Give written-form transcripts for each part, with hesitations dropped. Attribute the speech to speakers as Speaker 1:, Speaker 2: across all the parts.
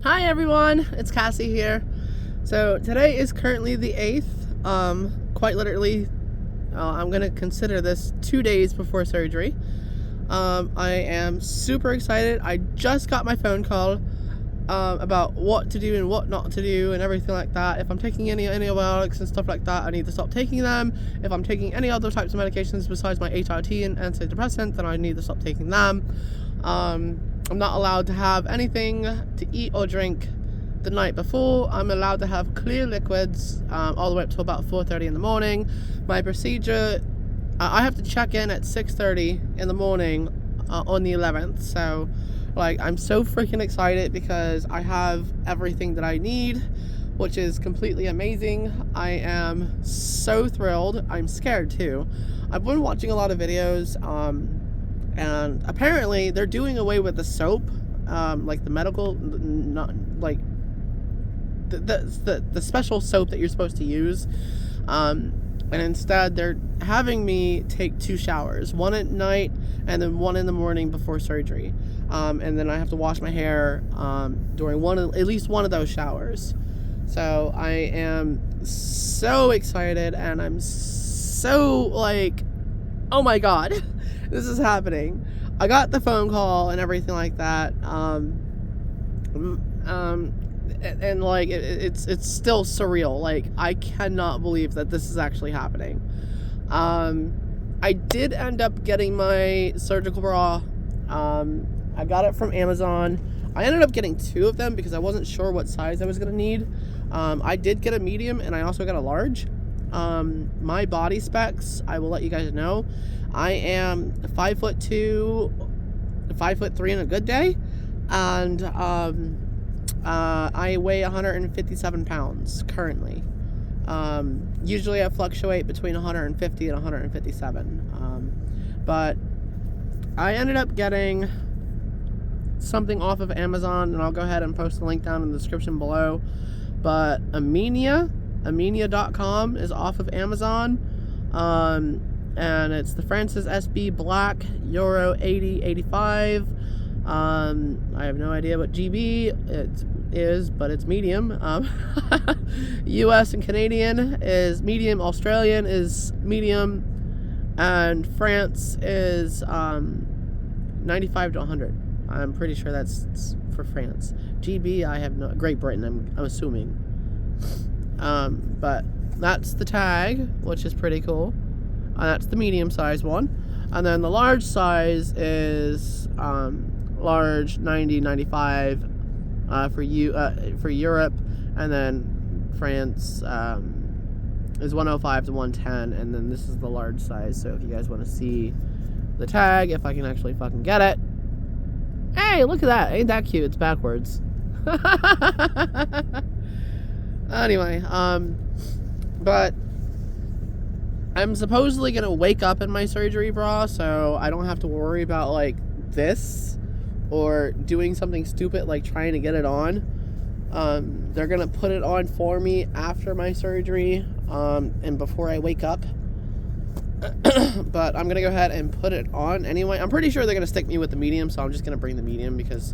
Speaker 1: Hi everyone, it's Cassie here. So today is currently the 8th. Quite literally, I'm gonna consider this 2 days before surgery. I am super excited. I just got my phone call about what to do and what not to do and everything like that. If I'm taking any antibiotics and stuff like that, I need to stop taking them. If I'm taking any other types of medications besides my HRT and antidepressant, then I need to stop taking them. I'm not allowed to have anything to eat or drink the night before. I'm allowed to have clear liquids all the way up to about 4:30 in the morning. My procedure, I have to check in at 6:30 in the morning on the 11th. So, like, I'm so freaking excited because I have everything that I need, which is completely amazing. I am so thrilled. I'm scared too. I've been watching a lot of videos, and apparently they're doing away with the soap, like the medical, not like the special soap that you're supposed to use, and instead they're having me take 2 showers, one at night and then one in the morning before surgery, and then I have to wash my hair during at least one of those showers. So I am so excited, and I'm so like, oh my god, this is happening. I got the phone call and everything like that, and like it's still surreal. Like, I cannot believe that this is actually happening. I did end up getting my surgical bra. I got it from Amazon. I ended up getting 2 of them because I wasn't sure what size I was gonna need. I did get a medium and I also got a large. My body specs, I will let you guys know. I am 5'2", 5'3" in a good day, and I weigh 157 pounds currently. Usually I fluctuate between 150 and 157, but I ended up getting something off of Amazon, and I'll go ahead and post the link down in the description below. But Amenia.com is off of Amazon, and it's the Francis SB Black Euro 80/85. I have no idea what GB it is, but it's medium. US and Canadian is medium, Australian is medium, and France is 95 to 100. I'm pretty sure that's for France. GB, I have no. Great Britain, I'm assuming. But that's the tag, which is pretty cool. That's the medium size one, and then the large size is large 90/95 for Europe, and then France is 105 to 110, and then this is the large size. So if you guys want to see the tag, if I can actually fucking get it. Hey, look at that! Ain't that cute? It's backwards. Anyway, but I'm supposedly gonna wake up in my surgery bra, so I don't have to worry about like this or doing something stupid like trying to get it on. They're gonna put it on for me after my surgery, and before I wake up. But I'm gonna go ahead and put it on anyway. I'm pretty sure they're gonna stick me with the medium, so I'm just gonna bring the medium because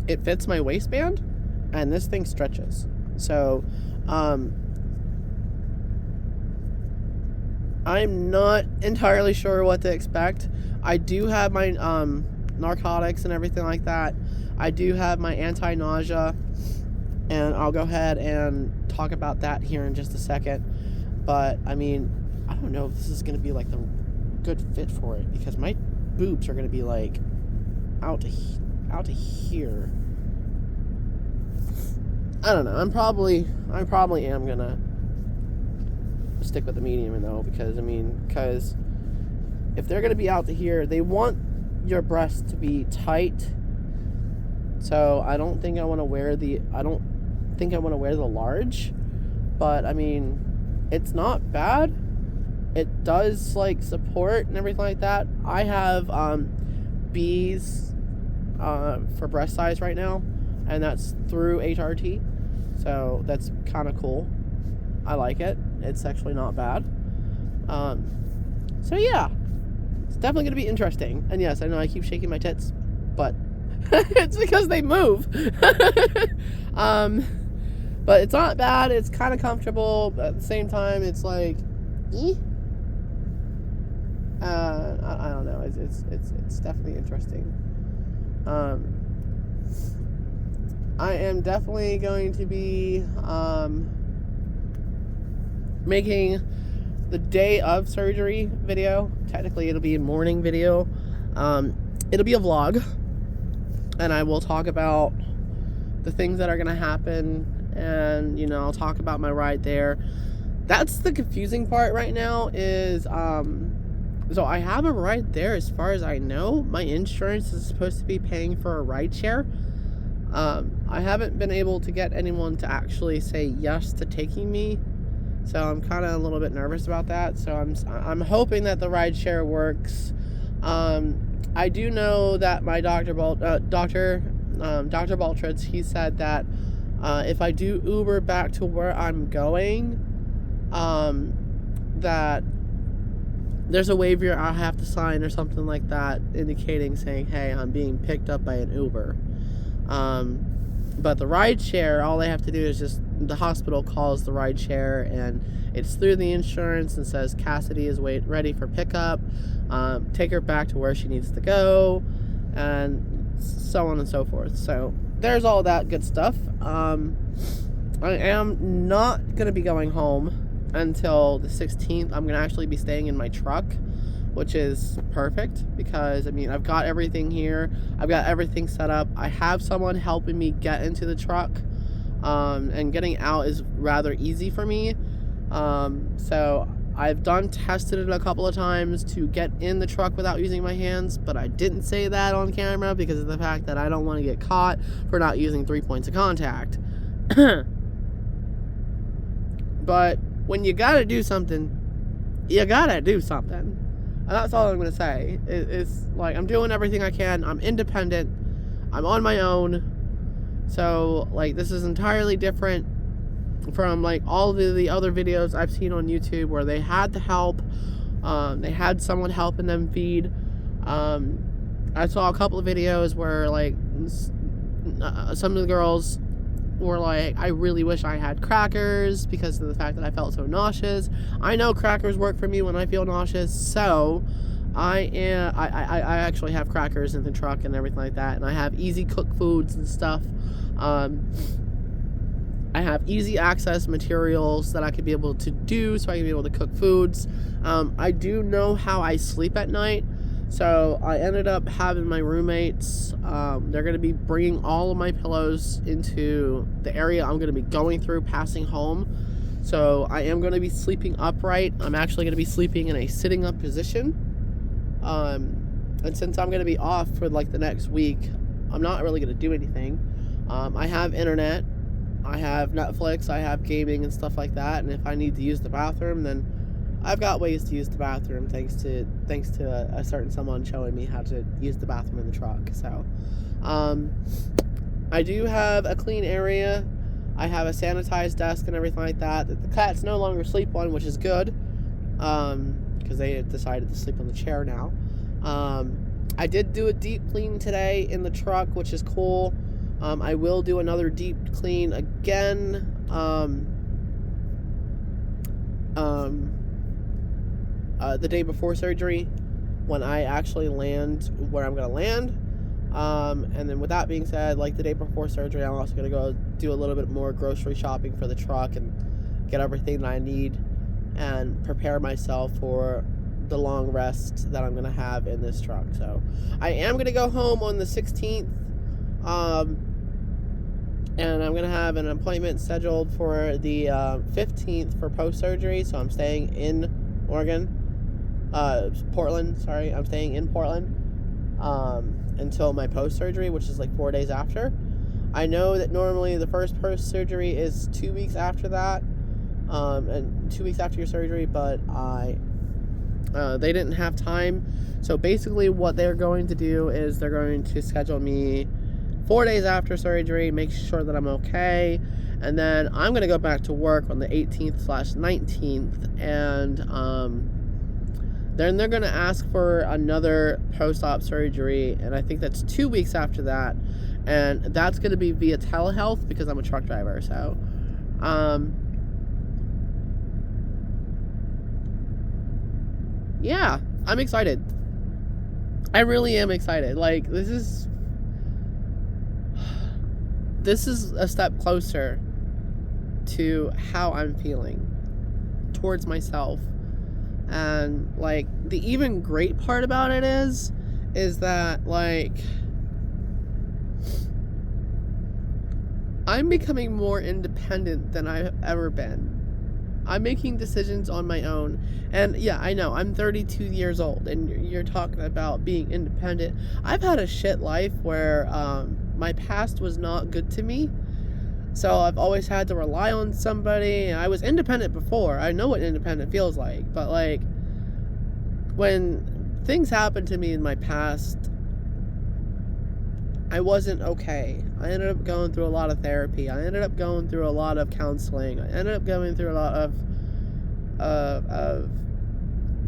Speaker 1: it fits my waistband, and this thing stretches. So I'm not entirely sure what to expect. I do have my narcotics and everything like that. I do have my anti-nausea, and I'll go ahead and talk about that here in just a second. But I mean, I don't know if this is going to be like the good fit for it, because my boobs are going to be like out to here. I don't know. I probably am going to stick with the medium though, because if they're going to be out to here, they want your breasts to be tight. So I don't think I want to wear the large, but I mean, it's not bad. It does like support and everything like that. I have B's for breast size right now, and that's through HRT, so that's kind of cool. I like it. It's actually not bad. So yeah, it's definitely going to be interesting. And yes, I know I keep shaking my tits, but It's because they move. But it's not bad. It's kind of comfortable, but at the same time, it's like, I don't know. It's definitely interesting. I am definitely going to be making the day of surgery video. Technically, it'll be a morning video. It'll be a vlog, and I will talk about the things that are going to happen. And, you know, I'll talk about my ride there. That's the confusing part right now is, so I have a ride there as far as I know. My insurance is supposed to be paying for a ride share. I haven't been able to get anyone to actually say yes to taking me. So I'm kind of a little bit nervous about that. So I'm hoping that the ride share works. I do know that my Dr. Baltritz, he said that if I do Uber back to where I'm going, that there's a waiver I have to sign or something like that, indicating saying, hey, I'm being picked up by an Uber. But the ride share, all they have to do is just, the hospital calls the ride share, and it's through the insurance and says Cassidy is ready for pickup. Take her back to where she needs to go, and so on and so forth. So there's all that good stuff. I am not going to be going home until the 16th. I'm going to actually be staying in my truck, which is perfect because, I mean, I've got everything here. I've got everything set up. I have someone helping me get into the truck, and getting out is rather easy for me. So I've tested it a couple of times to get in the truck without using my hands, but I didn't say that on camera because of the fact that I don't want to get caught for not using 3 points of contact. But when you gotta do something, you gotta do something. And that's all I'm gonna say. It's like, I'm doing everything I can. I'm independent. I'm on my own. So, like, this is entirely different from, like, all of the other videos I've seen on YouTube where they had the help. They had someone helping them feed. I saw a couple of videos where, like, some of the girls were like, I really wish I had crackers because of the fact that I felt so nauseous. I know crackers work for me when I feel nauseous, so I actually have crackers in the truck and everything like that, and I have easy cook foods and stuff. I have easy access materials that I could be able to do so I can be able to cook foods. I do know how I sleep at night. So I ended up having my roommates, they're going to be bringing all of my pillows into the area I'm going to be going through passing home. So I am going to be sleeping upright. I'm actually going to be sleeping in a sitting up position. And since I'm going to be off for like the next week, I'm not really going to do anything. I have internet, I have Netflix, I have gaming and stuff like that. And if I need to use the bathroom, then I've got ways to use the bathroom thanks to a certain someone showing me how to use the bathroom in the truck. So, I do have a clean area. I have a sanitized desk and everything like that the cats no longer sleep on, which is good, because they decided to sleep on the chair now. I did do a deep clean today in the truck, which is cool. I will do another deep clean again. The day before surgery, when I actually land where I'm going to land. And then with that being said, like the day before surgery, I'm also going to go do a little bit more grocery shopping for the truck and get everything that I need and prepare myself for the long rest that I'm going to have in this truck. So I am going to go home on the 16th. And I'm going to have an appointment scheduled for the 15th for post-surgery. So I'm staying in Portland, sorry. I'm staying in Portland until my post-surgery, which is like 4 days after. I know that normally the first post-surgery is 2 weeks after that, and 2 weeks after your surgery, but they didn't have time. So basically what they're going to do is they're going to schedule me 4 days after surgery, make sure that I'm okay, and then I'm going to go back to work on the 18th/19th, and Then they're going to ask for another post-op surgery, and I think that's 2 weeks after that. And that's going to be via telehealth because I'm a truck driver. So, yeah, I'm excited. I really am excited. Like, this is a step closer to how I'm feeling towards myself. And, like, the even great part about it is that, like, I'm becoming more independent than I've ever been. I'm making decisions on my own. And yeah, I know, I'm 32 years old, and you're talking about being independent. I've had a shit life where my past was not good to me. So I've always had to rely on somebody. I was independent before. I know what independent feels like. But, like, when things happened to me in my past, I wasn't okay. I ended up going through a lot of therapy. I ended up going through a lot of counseling. I ended up going through a lot of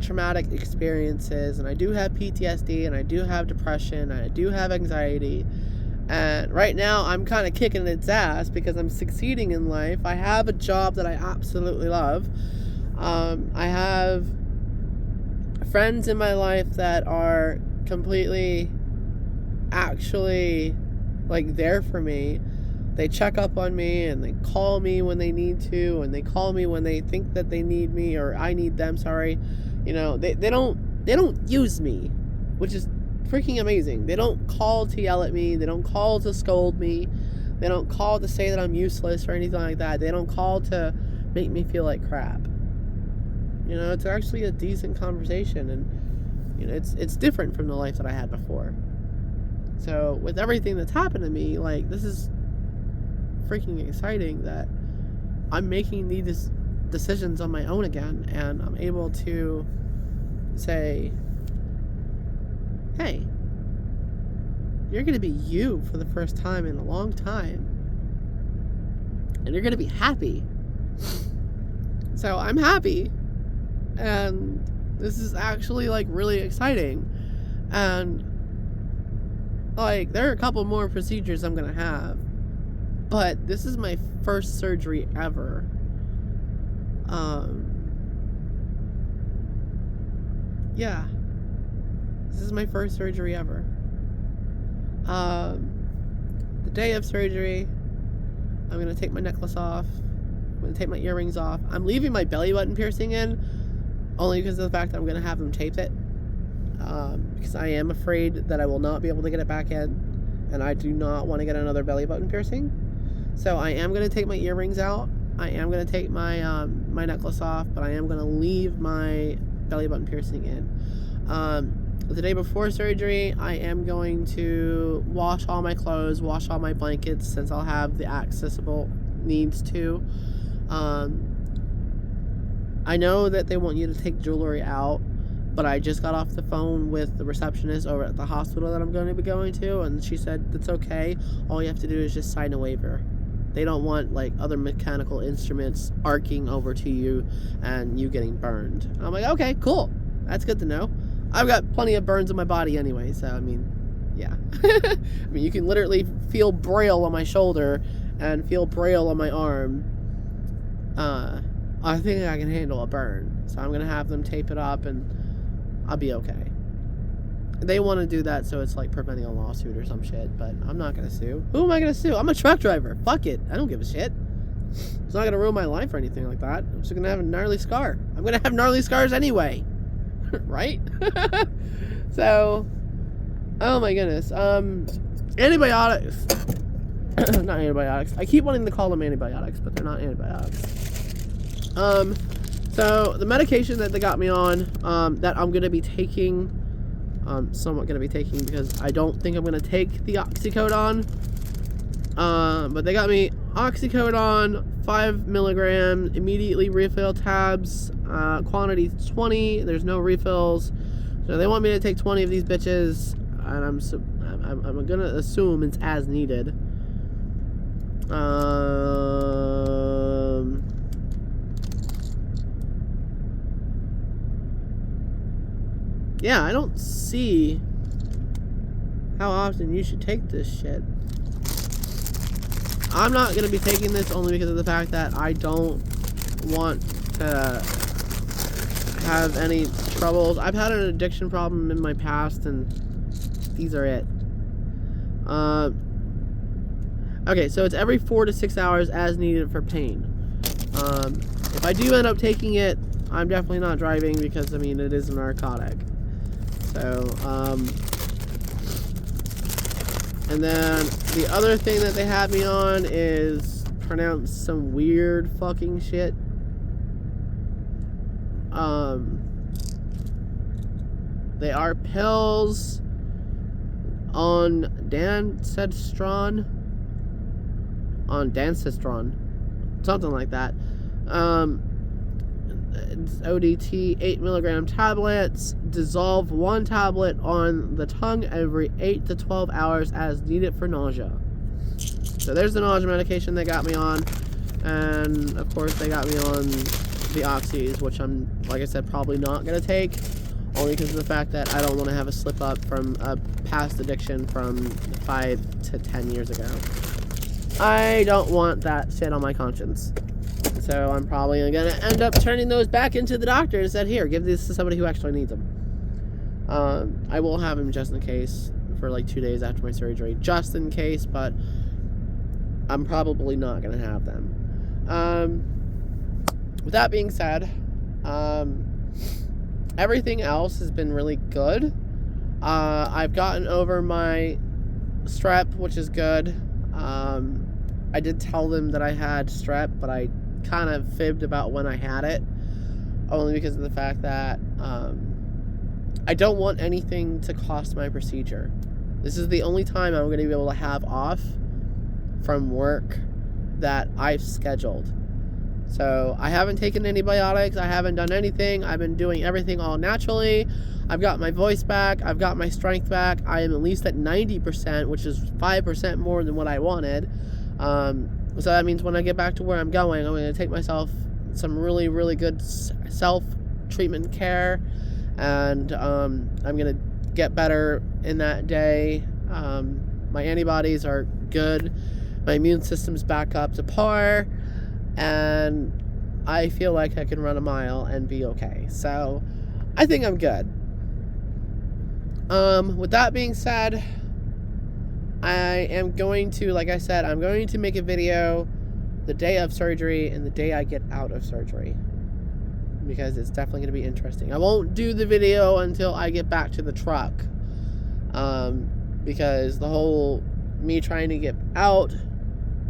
Speaker 1: traumatic experiences. And I do have PTSD, and I do have depression, and I do have anxiety. And right now, I'm kind of kicking its ass because I'm succeeding in life. I have a job that I absolutely love. I have friends in my life that are completely actually, like, there for me. They check up on me, and they call me when they need to, and they call me when they think that they need me, or I need them, sorry. You know, they don't use me, which is freaking amazing. They don't call to yell at me. They don't call to scold me. They don't call to say that I'm useless or anything like that. They don't call to make me feel like crap. You know, it's actually a decent conversation, and, you know, it's different from the life that I had before. So with everything that's happened to me, like, this is freaking exciting that I'm making these decisions on my own again, and I'm able to say, hey, you're going to be you for the first time in a long time, and you're going to be happy. So I'm happy, and this is actually, like, really exciting. And, like, there are a couple more procedures I'm going to have, but this is my first surgery ever. Yeah. This is my first surgery ever. The day of surgery, I'm going to take my necklace off. I'm going to take my earrings off. I'm leaving my belly button piercing in, only because of the fact that I'm going to have them tape it. Because I am afraid that I will not be able to get it back in, and I do not want to get another belly button piercing. So I am going to take my earrings out. I am going to take my my necklace off, but I am going to leave my belly button piercing in. The day before surgery, I am going to wash all my clothes, wash all my blankets, since I'll have the accessible needs to. I know that they want you to take jewelry out, but I just got off the phone with the receptionist over at the hospital that I'm going to be going to, and she said that's okay. All you have to do is just sign a waiver. They don't want, like, other mechanical instruments arcing over to you and you getting burned. And I'm like, okay, cool. That's good to know. I've got plenty of burns on my body anyway, so, I mean, yeah. I mean, you can literally feel braille on my shoulder and feel braille on my arm. I think I can handle a burn. So I'm going to have them tape it up, and I'll be okay. They want to do that so it's, like, preventing a lawsuit or some shit, but I'm not going to sue. Who am I going to sue? I'm a truck driver. Fuck it. I don't give a shit. It's not going to ruin my life or anything like that. I'm just going to have a gnarly scar. I'm going to have gnarly scars anyway. Right? So, oh my goodness. Antibiotics. Not antibiotics. I keep wanting to call them antibiotics, but they're not antibiotics. So the medication that they got me on, that I'm going to be taking, somewhat going to be taking, because I don't think I'm going to take the oxycodone. But they got me oxycodone, 5 milligrams, immediately refill tabs, quantity 20, there's no refills. So they want me to take 20 of these bitches, and I'm going to assume it's as needed. yeah, I don't see how often you should take this shit. I'm not going to be taking this only because of the fact that I don't want to have any troubles. I've had an addiction problem in my past, and these are it. Okay, so it's every 4 to 6 hours as needed for pain. If I do end up taking it, I'm definitely not driving because, I mean, it is a narcotic. So, and then the other thing that they had me on is pronounce some weird fucking shit. They are pills on Dancestron, something like that. It's ODT 8 milligram tablets. Dissolve 1 tablet on the tongue every 8 to 12 hours as needed for nausea. So there's the nausea medication they got me on, and of course they got me on the oxys, which I'm, like I said, probably not gonna take, only because of the fact that I don't want to have a slip up from a past addiction from 5 to 10 years ago. I don't want that shit on my conscience. So I'm probably going to end up turning those back into the doctor and said, here, give these to somebody who actually needs them. I will have them just in case for like 2 days after my surgery, just in case, but I'm probably not going to have them. With that being said, everything else has been really good. I've gotten over my strep, which is good. I did tell them that I had strep, but I kind of fibbed about when I had it, only because of the fact that I don't want anything to cost my procedure. This is the only time I'm going to be able to have off from work that I've scheduled. So I haven't taken antibiotics, I haven't done anything, I've been doing everything all naturally. I've got my voice back, I've got my strength back, I am at least at 90%, which is 5% more than what I wanted. So that means when I get back to where I'm going to take myself some really, really good self-treatment care, and I'm going to get better in that day. My antibodies are good, my immune system's back up to par, and I feel like I can run a mile and be okay. So I think I'm good. With that being said, I am going to, like I said, I'm going to make a video the day of surgery and the day I get out of surgery, because it's definitely going to be interesting. I won't do the video until I get back to the truck, because the whole me trying to get out,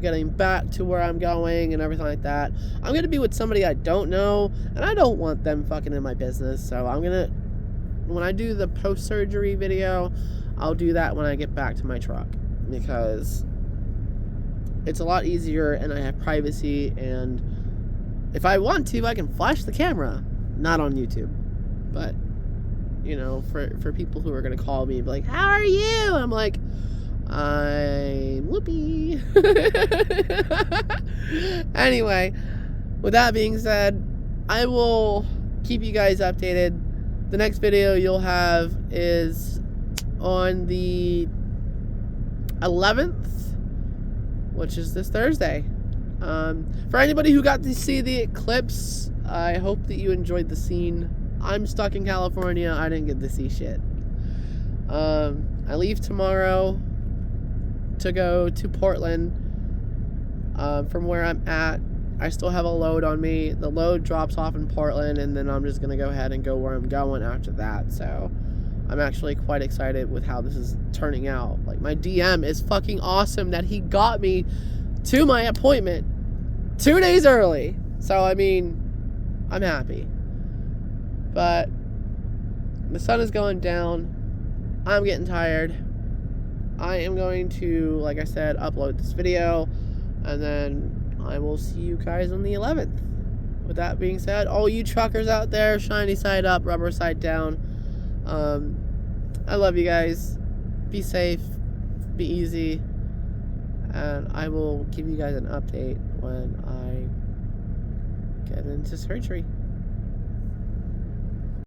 Speaker 1: getting back to where I'm going and everything like that, I'm going to be with somebody I don't know, and I don't want them fucking in my business. So I'm going to, when I do the post-surgery video, I'll do that when I get back to my truck, because it's a lot easier and I have privacy, and if I want to, I can flash the camera. Not on YouTube, but, you know, for people who are going to call me and be like, how are you? I'm like, I'm whoopee. Anyway, with that being said, I will keep you guys updated. The next video you'll have is on the 11th, which is this Thursday. For anybody who got to see the eclipse, I hope that you enjoyed the scene. I'm stuck in California. I didn't get to see shit. I leave tomorrow to go to Portland. From where I'm at, I still have a load on me. The load drops off in Portland, and then I'm just going to go ahead and go where I'm going after that. So I'm actually quite excited with how this is turning out. Like, my DM is fucking awesome that he got me to my appointment 2 days early. So, I mean, I'm happy. But the sun is going down. I'm getting tired. I am going to, like I said, upload this video, and then I will see you guys on the 11th. With that being said, all you truckers out there, shiny side up, rubber side down. I love you guys. Be safe. Be easy. And I will give you guys an update when I get into surgery.